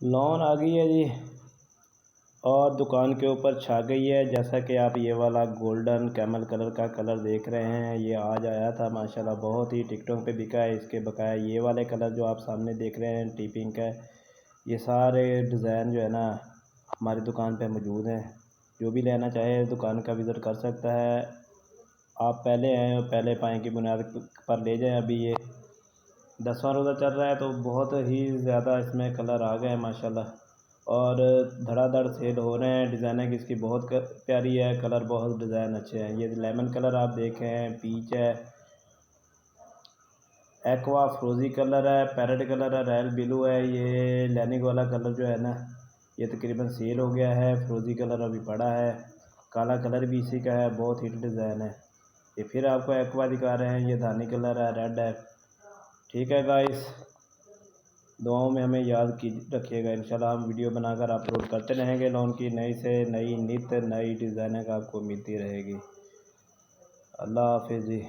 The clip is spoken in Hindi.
लॉन आ गई है जी और दुकान के ऊपर छा गई है। जैसा कि आप ये वाला गोल्डन कैमल कलर का कलर देख रहे हैं, ये आज आया था माशाल्लाह, बहुत ही टिकटॉक पे बिका है। इसके बकाया ये वाले कलर जो आप सामने देख रहे हैं टी पिंक है, ये सारे डिज़ाइन जो है ना हमारी दुकान पे मौजूद हैं। जो भी लेना चाहे दुकान का विज़िट कर सकता है। आप पहले आएँ और पहले पाएँ की बुनियाद पर ले जाएँ। अभी ये 10वां रोज़ा चल रहा है तो बहुत ही ज़्यादा इसमें कलर आ गए हैं माशाल्लाह और धड़ाधड़ सेल हो रहे हैं। डिज़ाइनिंग इसकी बहुत प्यारी है, कलर बहुत डिज़ाइन अच्छे हैं। ये लेमन कलर आप देखें हैं, पीच है, एक्वा फ्रोज़ी कलर है, पैरेट कलर है, रॉयल ब्लू है। ये लैनिक वाला कलर जो है ना ये तकरीबन सेल हो गया है। फ्रोज़ी कलर अभी पड़ा है, काला कलर भी इसी का है, बहुत हिट डिज़ाइन है। ये फिर आपको एक्वा दिखा रहे हैं, ये धानी कलर है, रेड है। ठीक है गाइस, दुआओं में हमें याद की रखिएगा। इंशाल्लाह हम वीडियो बनाकर अपलोड करते रहेंगे। लॉन की नई से नई नित नई डिज़ाइनिंग आपको मिलती रहेगी। अल्लाह हाफिज़ जी।